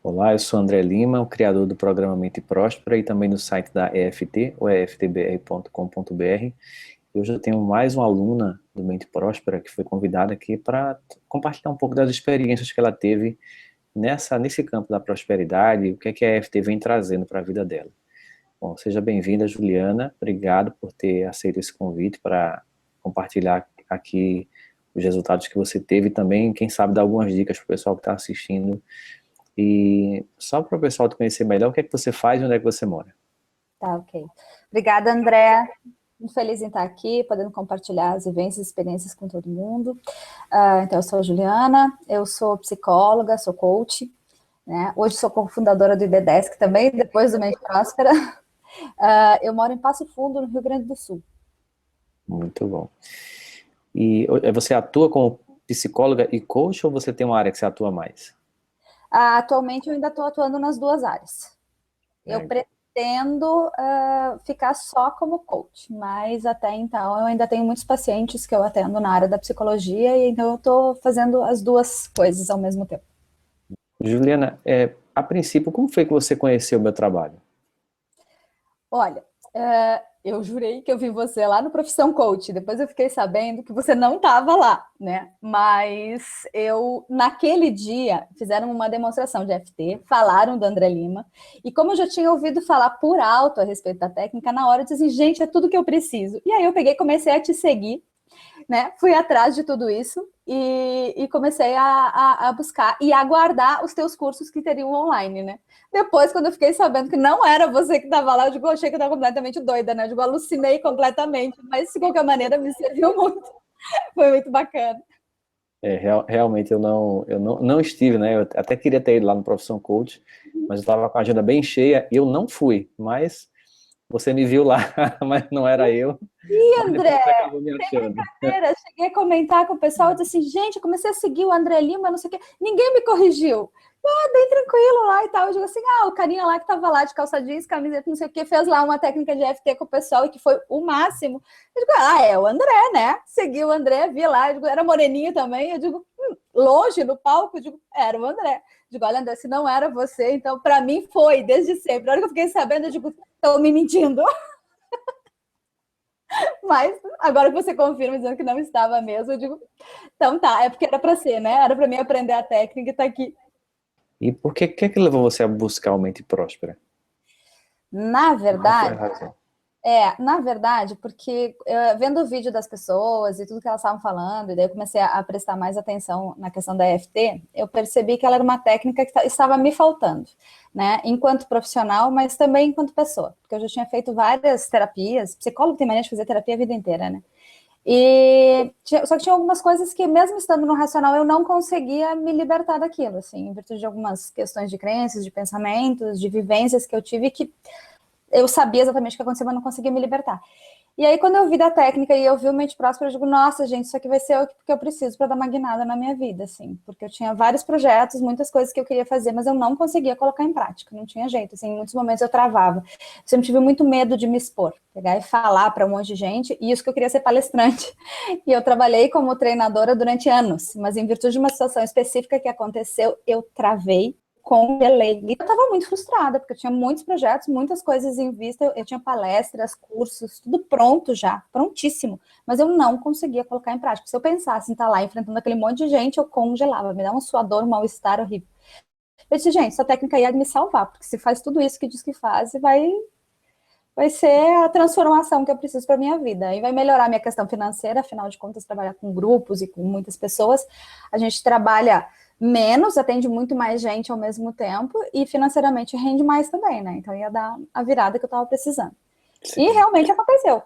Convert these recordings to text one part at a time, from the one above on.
Olá, eu sou André Lima, o criador do programa Mente Próspera e também do site da EFT, ou eftbr.com.br. Hoje eu tenho mais uma aluna do Mente Próspera que foi convidada aqui para compartilhar um pouco das experiências que ela teve nesse campo da prosperidade, o que é que a EFT vem trazendo para a vida dela. Bom, seja bem-vinda, Juliana. Obrigado por ter aceito esse convite para compartilhar aqui os resultados que você teve e também, quem sabe, dar algumas dicas para o pessoal que está assistindo. E só para o pessoal te conhecer melhor, o que é que você faz e onde é que você mora? Tá, ok. Obrigada, André. Muito feliz em estar aqui, podendo compartilhar as vivências e experiências com todo mundo. Então, eu sou a Juliana, eu sou psicóloga, sou coach, né? Hoje sou cofundadora do IBDESC também, depois do Mente Próspera. Eu moro em Passo Fundo, no Rio Grande do Sul. Muito bom. E você atua como psicóloga e coach ou você tem uma área que você atua mais? Atualmente, eu ainda estou atuando nas duas áreas. Eu É, pretendo ficar só como coach, mas até então eu ainda tenho muitos pacientes que eu atendo na área da psicologia, e então eu estou fazendo as duas coisas ao mesmo tempo. Juliana, a princípio, como foi que você conheceu o meu trabalho? Olha, eu jurei que eu vi você lá no Profissão Coach, depois eu fiquei sabendo que você não estava lá, né? Mas naquele dia, fizeram uma demonstração de FT, falaram do André Lima, e como eu já tinha ouvido falar por alto a respeito da técnica, na hora eu disse assim, gente, é tudo que eu preciso. E aí eu peguei e comecei a te seguir, né? Fui atrás de tudo isso e comecei a buscar e aguardar os teus cursos que teriam online, né? Depois, quando eu fiquei sabendo que não era você que estava lá, eu digo, achei que eu estava completamente doida, né? Eu digo, alucinei completamente, mas de qualquer maneira me serviu muito. Foi muito bacana. Realmente eu não estive, né? Eu até queria ter ido lá no Profissão Coach, mas eu estava com a agenda bem cheia e eu não fui. Mas você me viu lá, mas não era eu. E Mas depois André, você acabou me achando. cheguei a comentar com o pessoal, eu disse assim, gente, eu comecei a seguir o André Lima, não sei o quê, ninguém me corrigiu. Bem tranquilo lá e tal. Eu digo assim, o carinha lá que tava lá de calça jeans, camiseta, não sei o que, fez lá uma técnica de FT com o pessoal e que foi o máximo. Eu digo, é o André, né? Segui o André, vi lá, eu digo, era moreninho também. Eu digo, longe no palco, eu digo, era o André. Eu digo, olha, André, se não era você, então para mim foi, desde sempre. Na hora que eu fiquei sabendo, eu digo, estão me mentindo. Mas agora que você confirma dizendo que não estava mesmo, eu digo, então tá, é porque era para ser, né? Era para mim aprender a técnica e tá aqui. E por que levou você a buscar o Mente Próspera? Na Qual foi a verdade, razão? porque vendo o vídeo das pessoas e tudo que elas estavam falando, e daí eu comecei a prestar mais atenção na questão da EFT, eu percebi que ela era uma técnica que estava me faltando, né? Enquanto profissional, mas também enquanto pessoa, porque eu já tinha feito várias terapias, psicólogo tem mania de fazer terapia a vida inteira, né? Só que tinha algumas coisas que, mesmo estando no racional, eu não conseguia me libertar daquilo, assim, em virtude de algumas questões de crenças, de pensamentos, de vivências que eu tive que eu sabia exatamente o que acontecia, mas não conseguia me libertar. E aí, quando eu vi da técnica e eu vi o Mente Próspera, eu digo, nossa, gente, isso aqui vai ser o que eu preciso para dar uma guinada na minha vida, assim. Porque eu tinha vários projetos, muitas coisas que eu queria fazer, mas eu não conseguia colocar em prática, não tinha jeito, assim, em muitos momentos eu travava. Eu sempre tive muito medo de me expor, pegar e falar para um monte de gente, e isso que eu queria ser palestrante. E eu trabalhei como treinadora durante anos, mas em virtude de uma situação específica que aconteceu, eu travei, congelei. E eu estava muito frustrada, porque eu tinha muitos projetos, muitas coisas em vista, eu tinha palestras, cursos, tudo pronto já, prontíssimo, mas eu não conseguia colocar em prática. Se eu pensasse em estar lá enfrentando aquele monte de gente, eu congelava, me dava um suador, um mal-estar horrível. Eu disse, gente, essa técnica ia me salvar, porque se faz tudo isso que diz que faz, vai ser a transformação que eu preciso para minha vida. E vai melhorar a minha questão financeira, afinal de contas, trabalhar com grupos e com muitas pessoas. A gente trabalha menos, atende muito mais gente ao mesmo tempo e financeiramente rende mais também, né? Então ia dar a virada que eu estava precisando. E Sim. realmente aconteceu.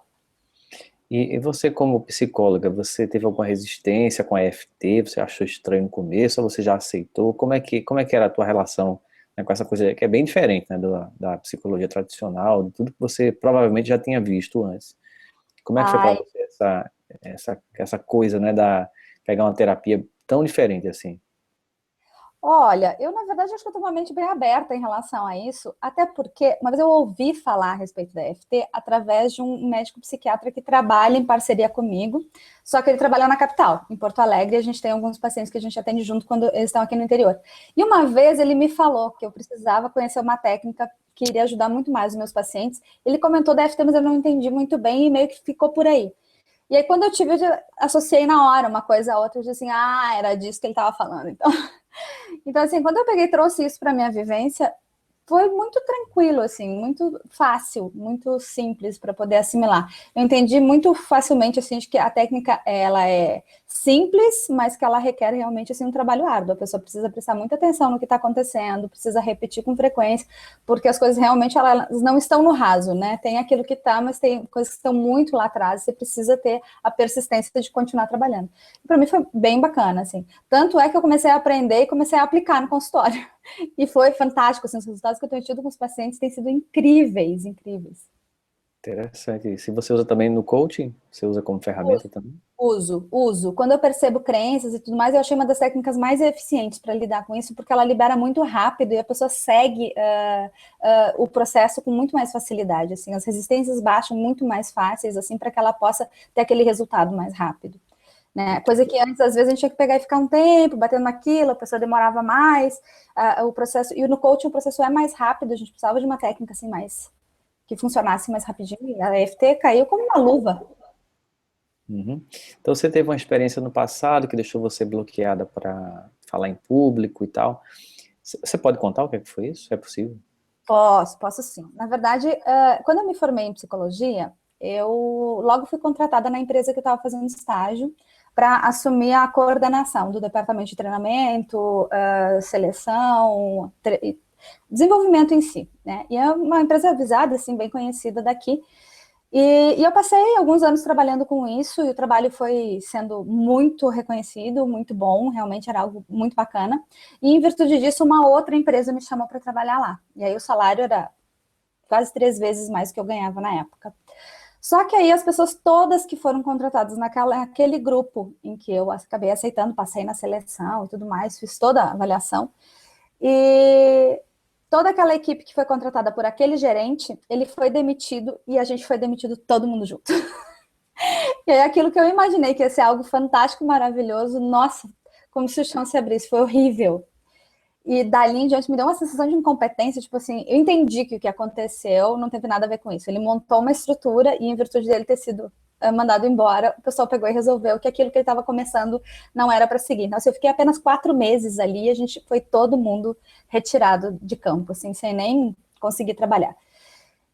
E você, como psicóloga, você teve alguma resistência com a EFT? Você achou estranho no começo ou você já aceitou? Como é que era a tua relação, né, com essa coisa que é bem diferente, né, da psicologia tradicional, de tudo que você provavelmente já tinha visto antes? Como é que foi para Ai, você essa coisa, né, pegar uma terapia tão diferente assim? Olha, eu na verdade acho que eu tenho uma mente bem aberta em relação a isso, até porque uma vez eu ouvi falar a respeito da EFT através de um médico psiquiatra que trabalha em parceria comigo, só que ele trabalha na capital, em Porto Alegre, e a gente tem alguns pacientes que a gente atende junto quando eles estão aqui no interior. E uma vez ele me falou que eu precisava conhecer uma técnica que iria ajudar muito mais os meus pacientes. Ele comentou da EFT, mas eu não entendi muito bem e meio que ficou por aí. E aí, quando eu tive, eu já associei na hora uma coisa a outra, eu disse assim, era disso que ele estava falando, então. Então, assim, quando eu peguei e trouxe isso para minha vivência, foi muito tranquilo, assim, muito fácil, muito simples para poder assimilar. Eu entendi muito facilmente, assim, de que a técnica, ela é simples, mas que ela requer realmente, assim, um trabalho árduo. A pessoa precisa prestar muita atenção no que está acontecendo, precisa repetir com frequência, porque as coisas realmente, elas não estão no raso, né? Tem aquilo que está, mas tem coisas que estão muito lá atrás, você precisa ter a persistência de continuar trabalhando. Para mim foi bem bacana, assim. Tanto é que eu comecei a aprender e comecei a aplicar no consultório. E foi fantástico, assim, os resultados que eu tenho tido com os pacientes têm sido incríveis, incríveis. Interessante. E se você usa também no coaching, você usa como ferramenta também? Uso. Quando eu percebo crenças e tudo mais, eu achei uma das técnicas mais eficientes para lidar com isso, porque ela libera muito rápido e a pessoa segue o processo com muito mais facilidade. Assim, as resistências baixam muito mais fáceis, assim, para que ela possa ter aquele resultado mais rápido. Né? Coisa que antes, às vezes, a gente tinha que pegar e ficar um tempo batendo naquilo, a pessoa demorava mais, o processo, e no coaching o processo é mais rápido, a gente precisava de uma técnica assim mais, que funcionasse mais rapidinho, e a EFT caiu como uma luva. Uhum. Então você teve uma experiência no passado que deixou você bloqueada para falar em público e tal. Você pode contar o que foi isso? É possível? Posso sim. Na verdade, quando eu me formei em psicologia, eu logo fui contratada na empresa que eu estava fazendo estágio para assumir a coordenação do departamento de treinamento, seleção, desenvolvimento em si, né? E é uma empresa avisada, assim, bem conhecida daqui. E eu passei alguns anos trabalhando com isso, e o trabalho foi sendo muito reconhecido, muito bom, realmente era algo muito bacana. E em virtude disso, uma outra empresa me chamou para trabalhar lá. E aí o salário era quase 3 vezes mais do que eu ganhava na época. Só que aí as pessoas todas que foram contratadas naquele grupo em que eu acabei aceitando, passei na seleção e tudo mais, fiz toda a avaliação, e toda aquela equipe que foi contratada por aquele gerente, ele foi demitido e a gente foi demitido todo mundo junto. E aí aquilo que eu imaginei que ia ser algo fantástico, maravilhoso, nossa, como se o chão se abrisse, foi horrível. E dali em diante me deu uma sensação de incompetência, tipo assim, eu entendi que o que aconteceu não teve nada a ver com isso. Ele montou uma estrutura e em virtude dele ter sido mandado embora, o pessoal pegou e resolveu que aquilo que ele estava começando não era para seguir. Então, assim, eu fiquei apenas 4 meses ali e a gente foi todo mundo retirado de campo, assim, sem nem conseguir trabalhar.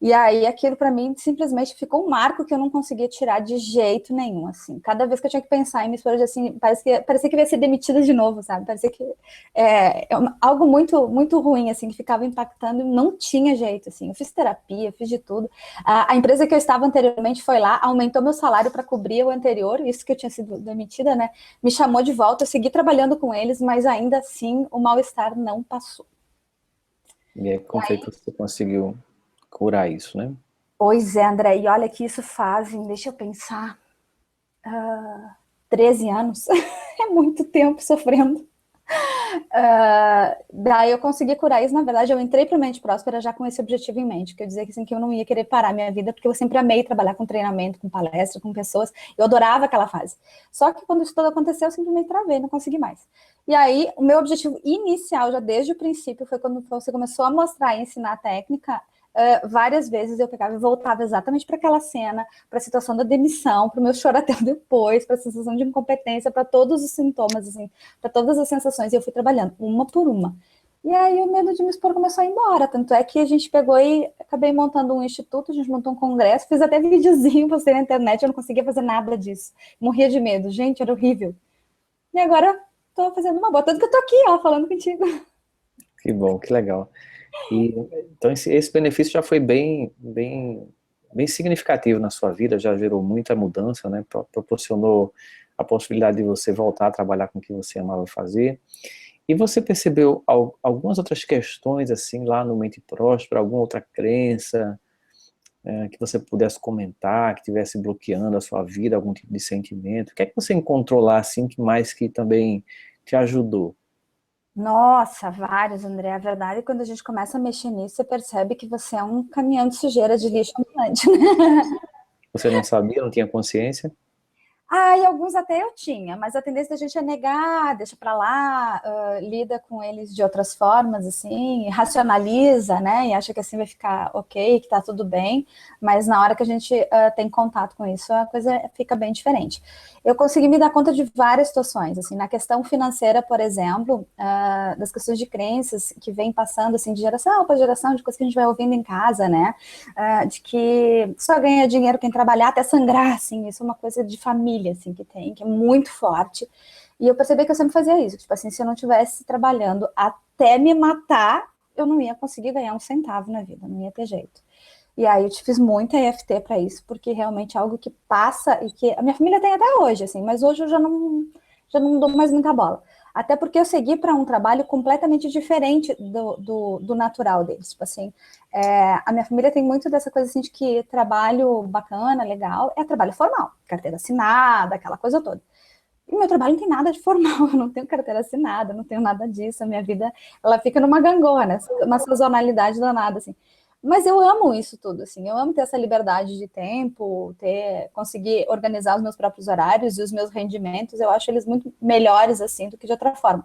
E aí aquilo para mim simplesmente ficou um marco que eu não conseguia tirar de jeito nenhum, assim. Cada vez que eu tinha que pensar em me expor, assim, parecia que eu ia ser demitida de novo, sabe? Parecia que algo muito muito ruim, assim, que ficava impactando e não tinha jeito, assim. Eu fiz terapia, fiz de tudo. A empresa que eu estava anteriormente foi lá, aumentou meu salário para cobrir o anterior, isso que eu tinha sido demitida, né? Me chamou de volta, eu segui trabalhando com eles, mas ainda assim o mal-estar não passou. E aí, como foi que você conseguiu curar isso, né? Pois é, André, e olha que isso fazem, deixa eu pensar, 13 anos, é muito tempo sofrendo. Daí eu consegui curar isso, na verdade eu entrei para o Mente Próspera já com esse objetivo em mente, que eu dizia que, assim, que eu não ia querer parar minha vida, porque eu sempre amei trabalhar com treinamento, com palestra, com pessoas, eu adorava aquela fase. Só que quando isso tudo aconteceu, eu simplesmente travei, não consegui mais. E aí, o meu objetivo inicial, já desde o princípio, foi quando você começou a mostrar e ensinar a técnica. Várias vezes eu pegava e voltava exatamente para aquela cena, para a situação da demissão, para o meu choro até depois, para a sensação de incompetência, para todos os sintomas, assim, para todas as sensações, e eu fui trabalhando uma por uma. E aí o medo de me expor começou a ir embora, tanto é que a gente pegou e acabei montando um instituto, a gente montou um congresso, fiz até videozinho, postei na internet, eu não conseguia fazer nada disso, morria de medo, gente, era horrível. E agora tô fazendo uma boa, tanto que eu tô aqui, ó, falando contigo. Que bom, que legal. E então esse benefício já foi bem significativo na sua vida, já gerou muita mudança, né? Proporcionou a possibilidade de você voltar a trabalhar com o que você amava fazer. E você percebeu algumas outras questões assim lá no Mente Próspera, alguma outra crença que você pudesse comentar, que estivesse bloqueando a sua vida, algum tipo de sentimento? O que é que você encontrou lá assim que mais que também te ajudou? Nossa, vários, André. A verdade é que quando a gente começa a mexer nisso, você percebe que você é um caminhão de sujeira de lixo ambulante, né? Você não sabia, não tinha consciência? Ah, e alguns até eu tinha, mas a tendência da gente é negar, deixa pra lá, lida com eles de outras formas, assim, racionaliza, né, e acha que assim vai ficar ok, que tá tudo bem, mas na hora que a gente tem contato com isso, a coisa fica bem diferente. Eu consegui me dar conta de várias situações, assim, na questão financeira, por exemplo, das questões de crenças que vem passando, assim, de geração para geração, de coisas que a gente vai ouvindo em casa, né, de que só ganha dinheiro quem trabalhar até sangrar, assim, isso é uma coisa de família, assim, que tem, que é muito forte. E eu percebi que eu sempre fazia isso, tipo assim, se eu não estivesse trabalhando até me matar, eu não ia conseguir ganhar um centavo na vida, não ia ter jeito. E aí eu te fiz muita EFT para isso, porque realmente é algo que passa e que a minha família tem até hoje, assim, mas hoje eu já não dou mais muita bola. Até porque eu segui para um trabalho completamente diferente do natural deles. Tipo assim, a minha família tem muito dessa coisa assim de que trabalho bacana, legal, é trabalho formal, carteira assinada, aquela coisa toda. E meu trabalho não tem nada de formal, eu não tenho carteira assinada, não tenho nada disso, a minha vida, ela fica numa gangorra, né? Uma sazonalidade danada, assim. Mas eu amo isso tudo, assim, eu amo ter essa liberdade de tempo, conseguir organizar os meus próprios horários e os meus rendimentos, eu acho eles muito melhores, assim, do que de outra forma.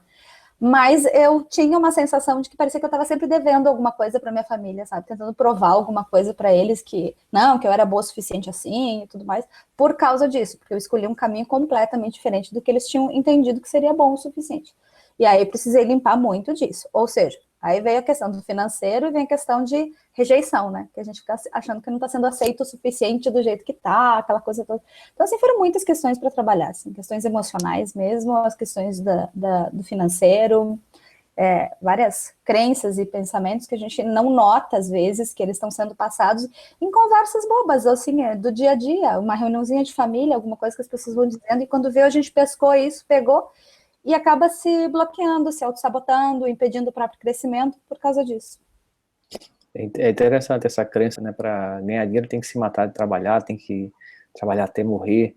Mas eu tinha uma sensação de que parecia que eu estava sempre devendo alguma coisa para minha família, sabe? Tentando provar alguma coisa para eles que não, que eu era boa o suficiente assim e tudo mais, por causa disso, porque eu escolhi um caminho completamente diferente do que eles tinham entendido que seria bom o suficiente. E aí precisei limpar muito disso. Ou seja, aí veio a questão do financeiro e vem a questão de rejeição, né? Que a gente fica achando que não está sendo aceito o suficiente do jeito que tá, aquela coisa toda. Então, assim, foram muitas questões para trabalhar, assim, questões emocionais mesmo, as questões do financeiro, várias crenças e pensamentos que a gente não nota, às vezes, que eles estão sendo passados em conversas bobas, assim, do dia a dia, uma reuniãozinha de família, alguma coisa que as pessoas vão dizendo, e quando vê, a gente pescou isso, pegou, e acaba se bloqueando, se auto-sabotando, impedindo o próprio crescimento por causa disso. É interessante essa crença, né? Para ganhar dinheiro tem que se matar de trabalhar, tem que trabalhar até morrer.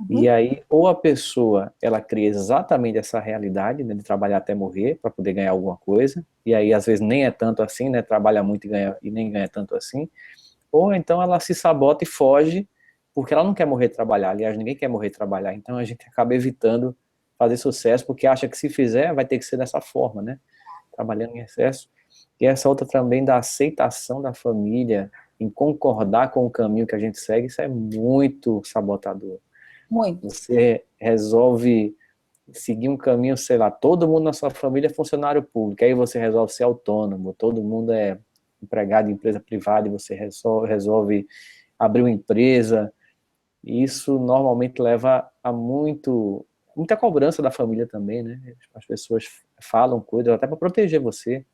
E Uhum. aí, ou a pessoa, ela cria exatamente essa realidade, né, de trabalhar até morrer para poder ganhar alguma coisa, e aí às vezes nem é tanto assim, né, trabalha muito e nem ganha tanto assim, ou então ela se sabota e foge, porque ela não quer morrer de trabalhar, aliás, ninguém quer morrer de trabalhar, então a gente acaba evitando fazer sucesso, porque acha que se fizer, vai ter que ser dessa forma, né, trabalhando em excesso. E essa outra também da aceitação da família, em concordar com o caminho que a gente segue, isso é muito sabotador. Muito. Você resolve seguir um caminho, sei lá, todo mundo na sua família é funcionário público, aí você resolve ser autônomo, todo mundo é empregado em empresa privada e você resolve abrir uma empresa, e isso normalmente leva a muita cobrança da família também, né? As pessoas falam coisas até para proteger você.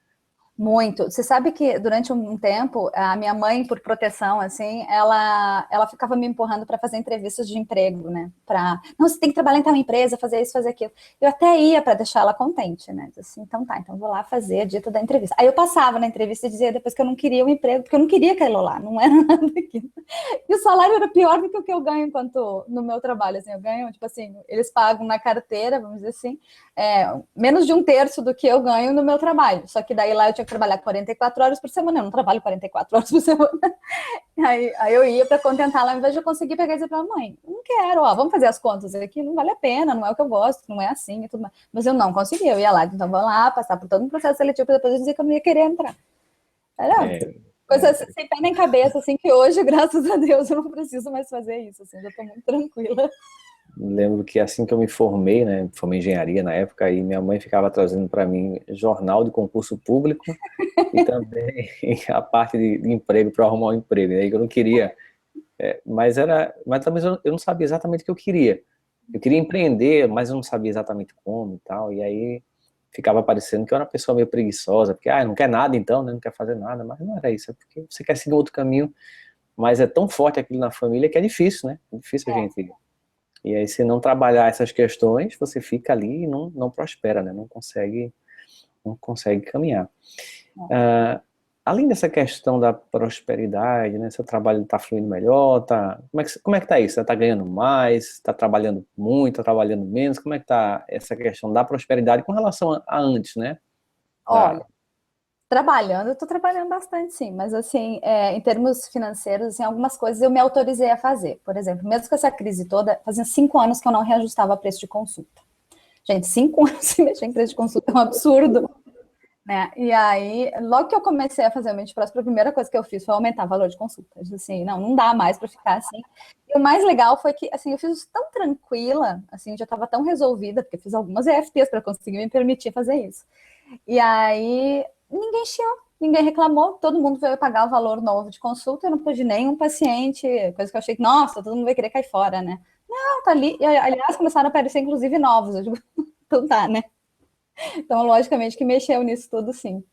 Muito. Você sabe que durante um tempo, a minha mãe, por proteção, assim, ela ficava me empurrando para fazer entrevistas de emprego, né? Não, você tem que trabalhar em tal empresa, fazer isso, fazer aquilo. Eu até ia para deixar ela contente, né? Assim, então tá, então vou lá fazer a dita da entrevista. Aí eu passava na entrevista e dizia depois que eu não queria o emprego, porque eu não queria aquilo lá, não era nada daquilo. E o salário era pior do que o que eu ganho enquanto no meu trabalho, assim, eu ganho, tipo assim, eles pagam na carteira, vamos dizer assim, menos de um terço do que eu ganho no meu trabalho. Só que daí lá eu tinha que trabalhar 44 horas por semana. Eu não trabalho 44 horas por semana. Aí eu ia para contentar lá, ao invés de eu conseguir pegar e dizer para a mãe: não quero, ó, vamos fazer as contas aqui, não vale a pena, não é o que eu gosto, não é assim e tudo mais. Mas eu não conseguia, eu ia lá, então vou lá, passar por todo um processo seletivo para depois eu dizer que eu não ia querer entrar. Era É, coisa sem pé nem cabeça, assim, que hoje, graças a Deus, eu não preciso mais fazer isso, assim, já estou muito tranquila. lembro que assim que eu me formei, né, formei em engenharia na época, e minha mãe ficava trazendo para mim jornal de concurso público e também a parte de emprego para arrumar um emprego, né, que eu não queria, mas também eu não sabia exatamente o que eu queria. Eu queria empreender, mas eu não sabia exatamente como e tal, e aí ficava parecendo que eu era uma pessoa meio preguiçosa, porque não quer nada então, né, não quer fazer nada, mas não era isso, é porque você quer seguir outro caminho, mas é tão forte aquilo na família que é difícil, né? É difícil a gente. E aí, se não trabalhar essas questões, você fica ali e não prospera, né? Não consegue caminhar. além dessa questão da prosperidade, né, seu trabalho está fluindo melhor, como é que tá isso? Você está ganhando mais, está trabalhando muito, está trabalhando menos? Como é que está essa questão da prosperidade com relação a antes, né? Olha, trabalhando, eu estou trabalhando bastante, sim, mas assim, em termos financeiros, assim, algumas coisas eu me autorizei a fazer. Por exemplo, mesmo com essa crise toda, fazia 5 anos que eu não reajustava preço de consulta. Gente, 5 anos sem mexer em preço de consulta é um absurdo, né? E aí, logo que eu comecei a fazer o Mente Próspera, a primeira coisa que eu fiz foi aumentar o valor de consulta. Eu disse assim, não dá mais para ficar assim. E o mais legal foi que, assim, eu fiz isso tão tranquila, assim, já estava tão resolvida, porque eu fiz algumas EFTs para conseguir me permitir fazer isso. E aí, ninguém chiou, ninguém reclamou, todo mundo veio pagar o valor novo de consulta, eu não pude nenhum paciente, coisa que eu achei que, nossa, todo mundo vai querer cair fora, né? Não, tá ali, e aliás, começaram a aparecer, inclusive, novos, eu digo, então tá, né? Então, logicamente, que mexeu nisso tudo, sim.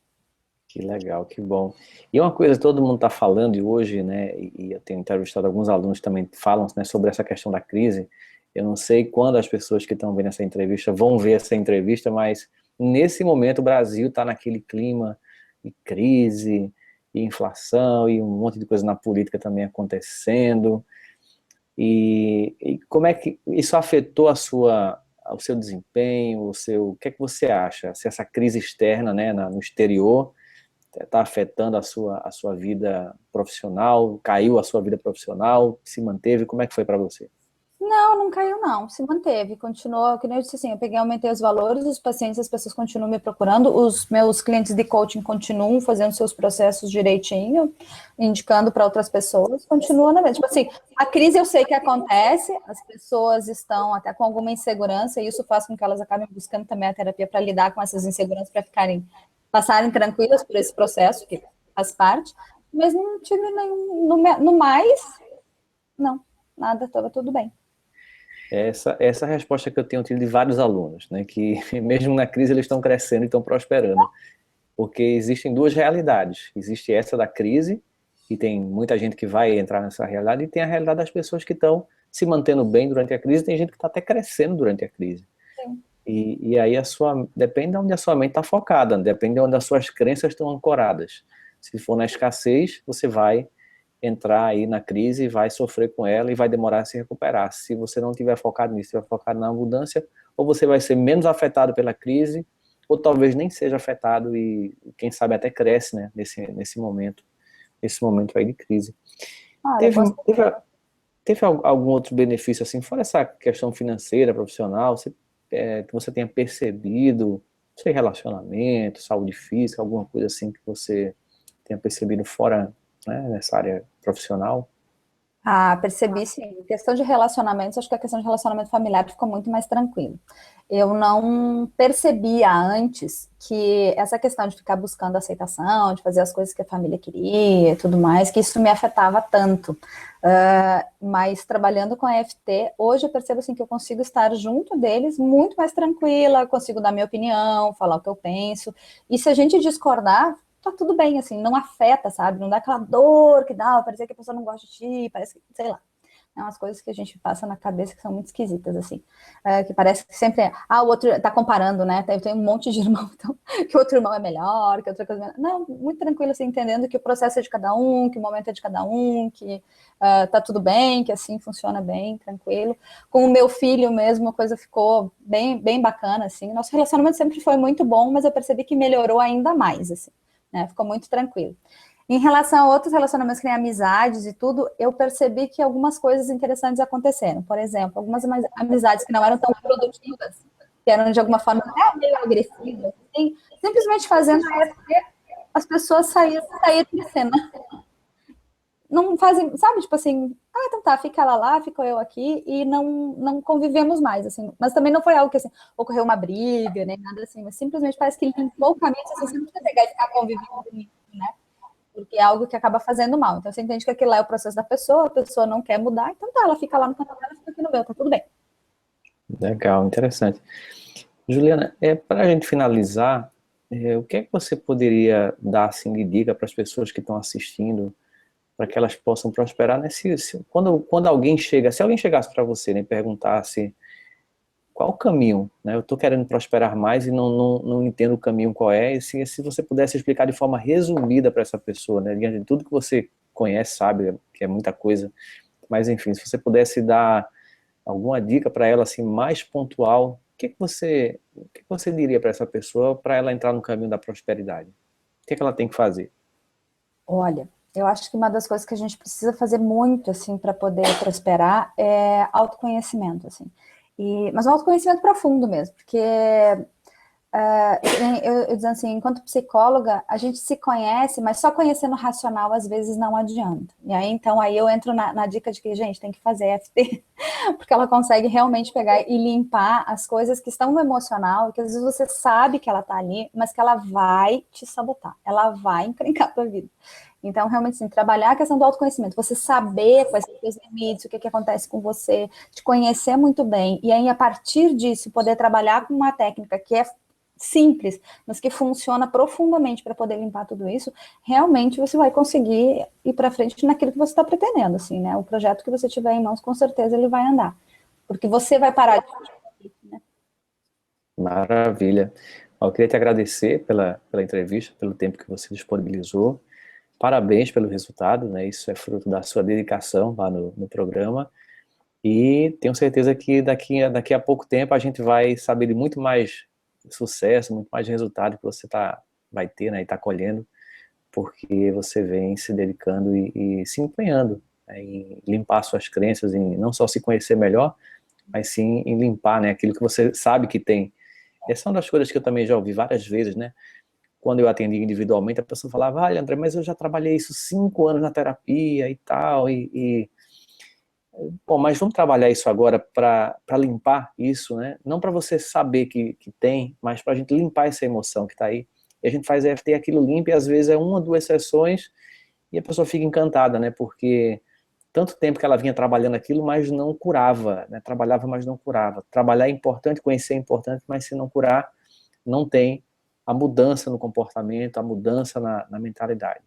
Que legal, que bom. E uma coisa que todo mundo está falando e hoje, né, e eu tenho entrevistado alguns alunos que também falam, né, sobre essa questão da crise. Eu não sei quando as pessoas que estão vendo essa entrevista vão ver essa entrevista, mas nesse momento o Brasil está naquele clima de crise, e inflação, e um monte de coisa na política também acontecendo. E como é que isso afetou o seu desempenho, o que é que você acha? Se essa crise externa, né, no exterior está afetando a sua vida profissional, caiu a sua vida profissional, se manteve, como é que foi para você? Não, não caiu, não. Se manteve, continuou, que nem eu disse assim, eu peguei, aumentei os valores, os pacientes, as pessoas continuam me procurando, os meus clientes de coaching continuam fazendo seus processos direitinho, indicando para outras pessoas, continua na mesma. Tipo assim, a crise eu sei que acontece, as pessoas estão até com alguma insegurança, e isso faz com que elas acabem buscando também a terapia para lidar com essas inseguranças, para passarem tranquilas por esse processo, que faz parte, mas não tive nenhum, no mais, não, nada, estava tudo bem. Essa é a resposta que eu tenho tido de vários alunos, né, que mesmo na crise eles estão crescendo e estão prosperando, porque existem duas realidades. Existe essa da crise, e tem muita gente que vai entrar nessa realidade, e tem a realidade das pessoas que estão se mantendo bem durante a crise, tem gente que está até crescendo durante a crise. Sim. E aí depende de onde a sua mente está focada, depende de onde as suas crenças estão ancoradas. Se for na escassez, você vai entrar aí na crise e vai sofrer com ela e vai demorar a se recuperar. Se você não tiver focado nisso, estiver focado na abundância, ou você vai ser menos afetado pela crise, ou talvez nem seja afetado e quem sabe até cresce, né, nesse momento aí de crise. Olha, Teve, teve, teve algum outro benefício assim, fora essa questão financeira, profissional, que você tenha percebido, não sei, relacionamento, saúde física, alguma coisa assim que você tenha percebido fora, né, nessa área profissional? percebi sim. Em questão de relacionamentos, acho que a questão de relacionamento familiar ficou muito mais tranquilo. Eu não percebia antes que essa questão de ficar buscando aceitação, de fazer as coisas que a família queria e tudo mais, que isso me afetava tanto. Mas trabalhando com a EFT, hoje eu percebo assim, que eu consigo estar junto deles muito mais tranquila, consigo dar minha opinião, falar o que eu penso. E se a gente discordar, tá tudo bem, assim, não afeta, sabe? Não dá aquela dor que dá, parece que a pessoa não gosta de ti, parece que, sei lá. É umas coisas que a gente passa na cabeça que são muito esquisitas, assim. Que parece que sempre o outro tá comparando, né? Tem um monte de irmão, então, que o outro irmão é melhor, que outra coisa é melhor. Não, muito tranquilo, assim, entendendo que o processo é de cada um, que o momento é de cada um, que tá tudo bem, que assim funciona bem, tranquilo. Com o meu filho mesmo, a coisa ficou bem, bem bacana, assim. Nosso relacionamento sempre foi muito bom, mas eu percebi que melhorou ainda mais, assim. Né? Ficou muito tranquilo. Em relação a outros relacionamentos, que nem amizades e tudo, eu percebi que algumas coisas interessantes aconteceram. Por exemplo, algumas amizades que não eram tão produtivas, que eram de alguma forma até meio agressivas, assim, simplesmente fazendo as pessoas saírem de cena. Não fazem, sabe, tipo assim, então tá, fica ela lá, fico eu aqui, e não convivemos mais, assim. Mas também não foi algo que, assim, ocorreu uma briga, nem nada assim, mas simplesmente parece que limpou o caminho, assim, você não precisa pegar e ficar convivendo com isso, né? Porque é algo que acaba fazendo mal. Então você entende que aquilo lá é o processo da pessoa, a pessoa não quer mudar, então tá, ela fica lá no canto dela, fica aqui no meu, tá tudo bem. Legal, interessante. Juliana, para a gente finalizar, o que é que você poderia dar assim, de dica para as pessoas que estão assistindo, para que elas possam prosperar quando alguém chega, se alguém chegasse para você, né, e perguntasse qual o caminho, né? Eu estou querendo prosperar mais e não entendo o caminho qual é, e se você pudesse explicar de forma resumida para essa pessoa, né? Diante de tudo que você conhece, sabe, que é muita coisa, mas enfim, se você pudesse dar alguma dica para ela, assim, mais pontual, o que que você diria para essa pessoa para ela entrar no caminho da prosperidade? O que é que ela tem que fazer? Olha, eu acho que uma das coisas que a gente precisa fazer muito, assim, para poder prosperar é autoconhecimento, assim. Mas um autoconhecimento profundo mesmo, porque eu dizendo assim, enquanto psicóloga, a gente se conhece, mas só conhecendo o racional às vezes não adianta. E aí, então, aí eu entro na dica de que, gente, tem que fazer EFT, porque ela consegue realmente pegar e limpar as coisas que estão no emocional, que às vezes você sabe que ela tá ali, mas que ela vai te sabotar, ela vai encrencar a tua vida. Então, realmente, assim, trabalhar a questão do autoconhecimento, você saber quais são os seus limites, o que, que acontece com você, te conhecer muito bem, e aí, a partir disso, poder trabalhar com uma técnica que é simples, mas que funciona profundamente para poder limpar tudo isso, realmente você vai conseguir ir para frente naquilo que você está pretendendo, assim, né? O projeto que você tiver em mãos, com certeza ele vai andar, porque você vai parar de... né? Maravilha. Eu queria te agradecer pela entrevista, pelo tempo que você disponibilizou. Parabéns pelo resultado, né? Isso é fruto da sua dedicação lá no programa. E tenho certeza que daqui a pouco tempo a gente vai saber de muito mais sucesso, muito mais resultado que você vai ter, né? E está colhendo, porque você vem se dedicando e se empenhando, né, em limpar suas crenças, em não só se conhecer melhor, mas sim em limpar, né? Aquilo que você sabe que tem. Essa é uma das coisas que eu também já ouvi várias vezes, né? Quando eu atendi individualmente, a pessoa falava, olha, André, mas eu já trabalhei isso 5 anos na terapia e tal, bom, mas vamos trabalhar isso agora para limpar isso, né? Não para você saber que tem, mas para a gente limpar essa emoção que está aí. E a gente faz EFT, aquilo limpa, e às vezes é 1 ou 2 sessões, e a pessoa fica encantada, né? Porque tanto tempo que ela vinha trabalhando aquilo, mas não curava, né? Trabalhava, mas não curava. Trabalhar é importante, conhecer é importante, mas se não curar, não tem a mudança no comportamento, a mudança na mentalidade.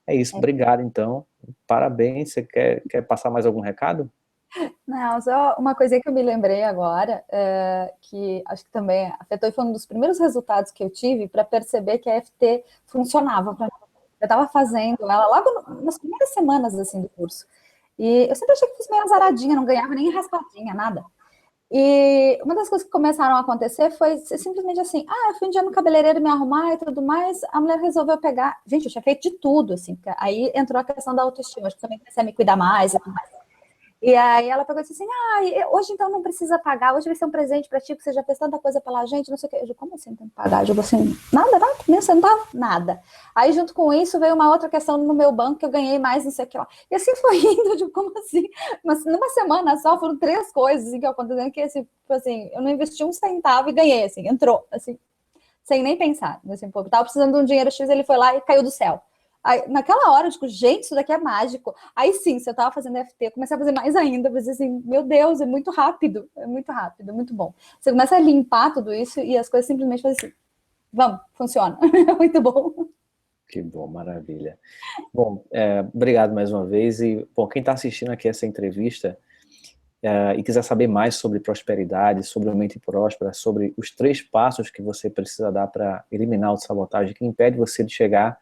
É isso, obrigado então, parabéns. Você quer passar mais algum recado? Não, só uma coisa que eu me lembrei agora, que acho que também afetou, e foi um dos primeiros resultados que eu tive para perceber que a EFT funcionava para mim. Eu estava fazendo ela logo nas primeiras semanas assim do curso. E eu sempre achei que fosse meio azaradinha, não ganhava nem raspadinha, nada. E uma das coisas que começaram a acontecer foi simplesmente assim, eu fui um dia no cabeleireiro me arrumar e tudo mais, a mulher resolveu pegar, gente, eu tinha feito de tudo, assim, aí entrou a questão da autoestima, acho que também comecei a me cuidar mais e tudo mais. E aí ela pegou e disse assim, hoje então não precisa pagar, hoje vai ser um presente pra ti, porque você já fez tanta coisa pela gente, não sei o quê. Eu digo, como assim tem que pagar? Eu digo assim, nada, nem um centavo, nada. Aí junto com isso veio uma outra questão no meu banco, que eu ganhei mais, não sei o que lá. E assim foi indo, eu digo, como assim? Mas numa semana só foram 3 coisas assim, que aconteceram, que assim, eu não investi um centavo e ganhei, assim, entrou, assim, sem nem pensar. Assim, pô, eu tava precisando de um dinheiro X, ele foi lá e caiu do céu. Aí, naquela hora, eu digo, gente, isso daqui é mágico. Aí sim, se eu tava fazendo FT, eu comecei a fazer mais ainda, eu assim, meu Deus, é muito rápido, é muito bom. Você começa a limpar tudo isso e as coisas simplesmente fazem assim, vamos, funciona. É muito bom. Que bom, maravilha. Bom, obrigado mais uma vez. E, bom, quem está assistindo aqui essa entrevista e quiser saber mais sobre prosperidade, sobre a mente próspera, sobre os 3 passos que você precisa dar para eliminar a autossabotagem que impede você de chegar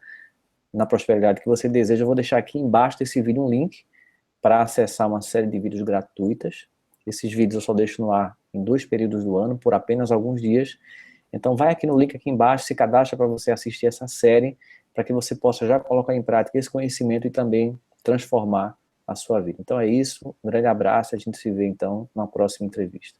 na prosperidade que você deseja, eu vou deixar aqui embaixo desse vídeo um link para acessar uma série de vídeos gratuitas. Esses vídeos eu só deixo no ar em 2 períodos do ano, por apenas alguns dias. Então vai aqui no link aqui embaixo, se cadastra para você assistir essa série, para que você possa já colocar em prática esse conhecimento e também transformar a sua vida. Então é isso, um grande abraço, a gente se vê então na próxima entrevista.